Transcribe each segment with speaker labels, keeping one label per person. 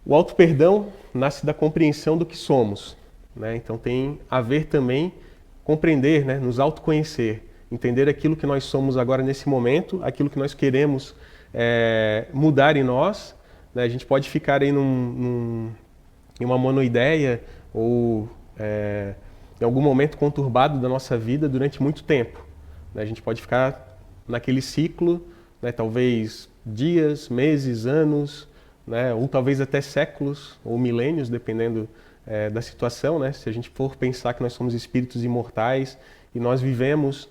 Speaker 1: O auto-perdão nasce da compreensão do que somos, né? Então tem a ver também compreender, né? Nos autoconhecer, entender aquilo que nós somos agora nesse momento, aquilo que nós queremos mudar em nós, né? A gente pode ficar aí em uma monoideia ou em algum momento conturbado da nossa vida durante muito tempo, né? A gente pode ficar naquele ciclo, né? Talvez dias, meses, anos, né? Ou talvez até séculos ou milênios, dependendo da situação, né? Se a gente for pensar que nós somos espíritos imortais e nós vivemos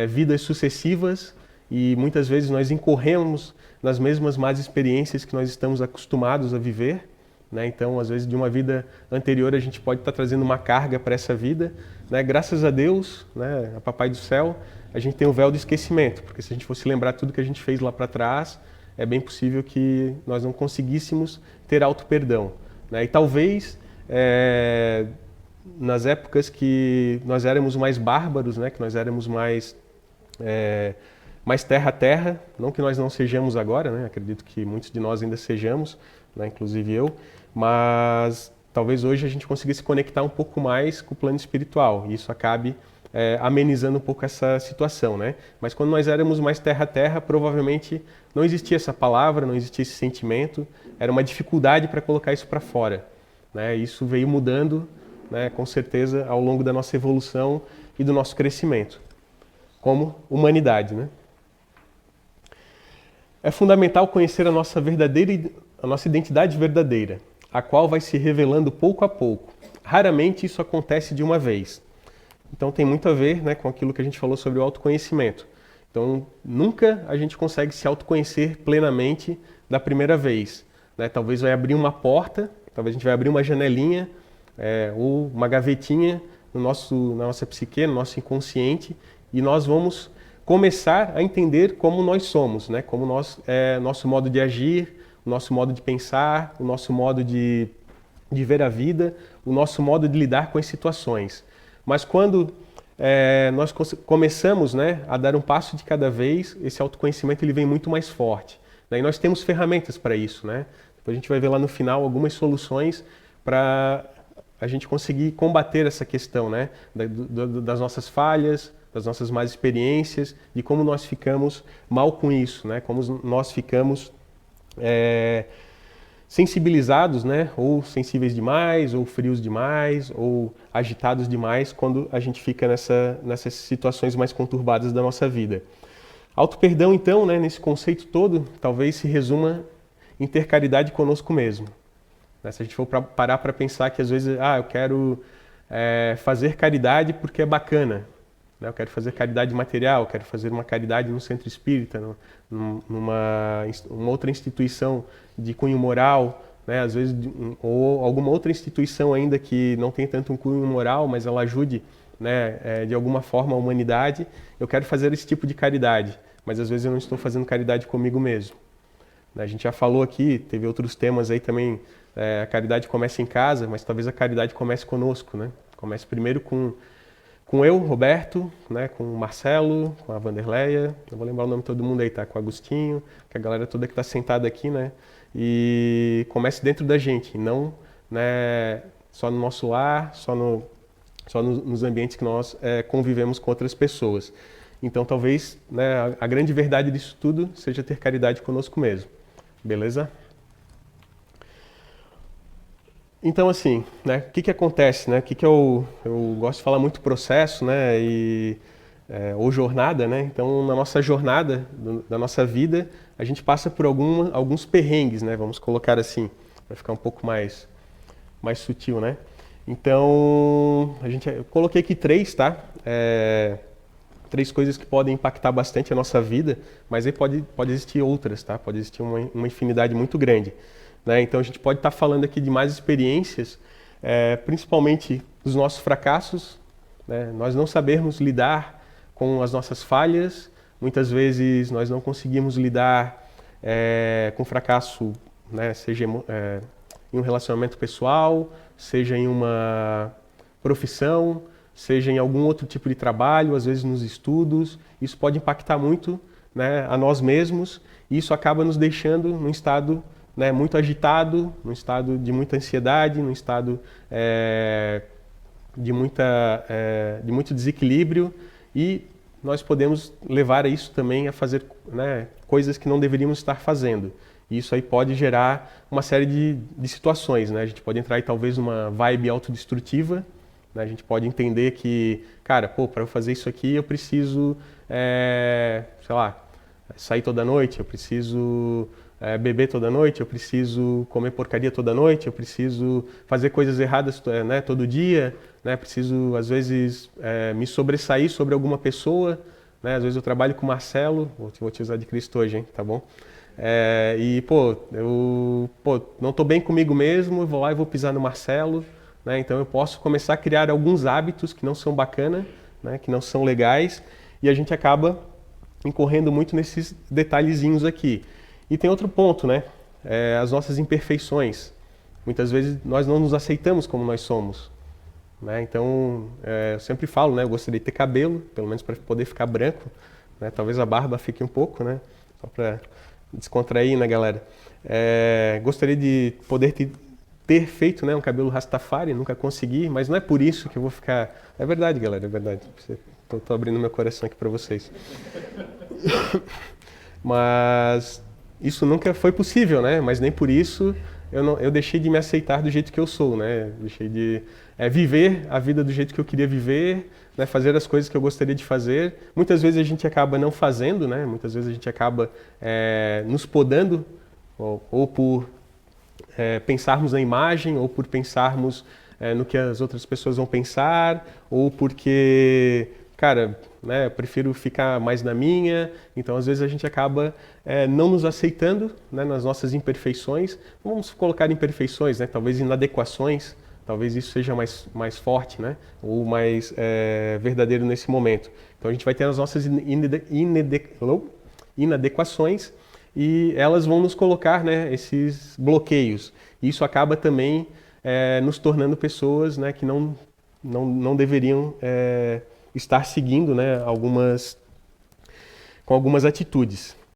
Speaker 1: vidas sucessivas e muitas vezes nós incorremos nas mesmas más experiências que nós estamos acostumados a viver, né? Então, às vezes, de uma vida anterior, a gente pode estar trazendo uma carga para essa vida, né? Graças a Deus, né? A Papai do Céu, a gente tem o véu do esquecimento, porque se a gente fosse lembrar tudo que a gente fez lá para trás, é bem possível que nós não conseguíssemos ter auto-perdão, né? E talvez, nas épocas que nós éramos mais bárbaros, né? Que nós éramos mais terra a terra, não que nós não sejamos agora, né? Acredito que muitos de nós ainda sejamos, né? Inclusive eu, mas talvez hoje a gente consiga se conectar um pouco mais com o plano espiritual e isso acabe amenizando um pouco essa situação, né? Mas quando nós éramos mais terra a terra, provavelmente não existia essa palavra, não existia esse sentimento, era uma dificuldade para colocar isso para fora, né? Isso veio mudando, né? Com certeza ao longo da nossa evolução e do nosso crescimento como humanidade, né? É fundamental conhecer a nossa identidade verdadeira, a qual vai se revelando pouco a pouco. Raramente isso acontece de uma vez. Então tem muito a ver, né, com aquilo que a gente falou sobre o autoconhecimento. Então nunca a gente consegue se autoconhecer plenamente da primeira vez, né? Talvez vai abrir uma porta, talvez a gente vai abrir uma janelinha ou uma gavetinha na nossa psique, no nosso inconsciente, e nós vamos começar a entender como nós somos, né? Como nosso modo de agir, o nosso modo de pensar, o nosso modo de ver a vida, o nosso modo de lidar com as situações. Mas quando nós começamos, né, a dar um passo de cada vez, esse autoconhecimento ele vem muito mais forte, né? E nós temos ferramentas para isso, né? Depois a gente vai ver lá no final algumas soluções para a gente conseguir combater essa questão, né? Das nossas falhas, das nossas más experiências, de como nós ficamos mal com isso, né? Como nós ficamos sensibilizados, né? Ou sensíveis demais, ou frios demais, ou agitados demais quando a gente fica nessas situações mais conturbadas da nossa vida. Auto-perdão, então, né, nesse conceito todo, talvez se resuma em ter caridade conosco mesmo. Se a gente for parar para pensar que às vezes, eu quero fazer caridade porque é bacana, né? Eu quero fazer caridade material, eu quero fazer uma caridade no centro espírita, uma outra instituição de cunho moral, né? Às vezes, ou alguma outra instituição ainda que não tem tanto um cunho moral, mas ela ajude, né, de alguma forma a humanidade. Eu quero fazer esse tipo de caridade, mas às vezes eu não estou fazendo caridade comigo mesmo. A gente já falou aqui, teve outros temas aí também, a caridade começa em casa, mas talvez a caridade comece conosco, né? Comece primeiro com eu, Roberto, né, com o Marcelo, com a Vanderleia, eu vou lembrar o nome de todo mundo aí, tá? Com o Agostinho, com a galera toda que está sentada aqui, né? E comece dentro da gente, não, né, só no nosso lar, só nos ambientes que nós convivemos com outras pessoas. Então talvez, né, a grande verdade disso tudo seja ter caridade conosco mesmo. Beleza? Então, assim, né, o que acontece, né? Eu gosto de falar muito processo, né, ou jornada, né? Então, na nossa jornada, da nossa vida, a gente passa por alguns perrengues, né? Vamos colocar assim, para ficar um pouco mais sutil, né? Então, eu coloquei aqui 3, tá? 3 coisas que podem impactar bastante a nossa vida, mas aí pode existir outras, tá? Pode existir uma infinidade muito grande, né? Então a gente pode estar falando aqui de mais experiências, principalmente dos nossos fracassos, né? Nós não sabermos lidar com as nossas falhas, muitas vezes nós não conseguimos lidar com fracasso, né? Seja em um relacionamento pessoal, seja em uma profissão, seja em algum outro tipo de trabalho, às vezes nos estudos. Isso pode impactar muito, né, a nós mesmos, e isso acaba nos deixando num estado né, muito agitado, num estado de muita ansiedade, num estado de muito desequilíbrio, e nós podemos levar isso também a fazer, né, coisas que não deveríamos estar fazendo. E isso aí pode gerar uma série de situações, né? A gente pode entrar aí talvez numa vibe autodestrutiva, né? A gente pode entender que, cara, pô, para eu fazer isso aqui eu preciso, sei lá, sair toda noite, eu preciso beber toda noite, eu preciso comer porcaria toda noite, eu preciso fazer coisas erradas, né, todo dia, né? Preciso, às vezes, me sobressair sobre alguma pessoa, né? Às vezes eu trabalho com o Marcelo, vou te usar de Cristo hoje, hein? Tá bom? Eu não estou bem comigo mesmo, eu vou lá e vou pisar no Marcelo, né? Então eu posso começar a criar alguns hábitos que não são bacana, né? Que não são legais, e a gente acaba incorrendo muito nesses detalhezinhos aqui. E tem outro ponto, né? As nossas imperfeições. Muitas vezes nós não nos aceitamos como nós somos, né? Então, eu sempre falo, né? Eu gostaria de ter cabelo, pelo menos para poder ficar branco, né? Talvez a barba fique um pouco, né? Só para descontrair, né, galera? Gostaria de poder ter feito, né, um cabelo Rastafari, nunca consegui, mas não é por isso que eu vou ficar... É verdade, galera, é verdade. Tô abrindo meu coração aqui para vocês. Mas isso nunca foi possível, né? Mas nem por isso eu deixei de me aceitar do jeito que eu sou, né? Deixei de viver a vida do jeito que eu queria viver, né? Fazer as coisas que eu gostaria de fazer. Muitas vezes a gente acaba não fazendo, né? Muitas vezes a gente acaba nos podando, ou por pensarmos na imagem, ou por pensarmos no que as outras pessoas vão pensar, ou porque, cara, né, eu prefiro ficar mais na minha. Então, às vezes, a gente acaba não nos aceitando, né, nas nossas imperfeições. Vamos colocar imperfeições, né, talvez inadequações, talvez isso seja mais forte, né, ou mais verdadeiro nesse momento. Então, a gente vai ter as nossas inadequações, e elas vão nos colocar, né, esses bloqueios. E isso acaba também nos tornando pessoas, né, que não deveriam estar seguindo, né, com algumas atitudes.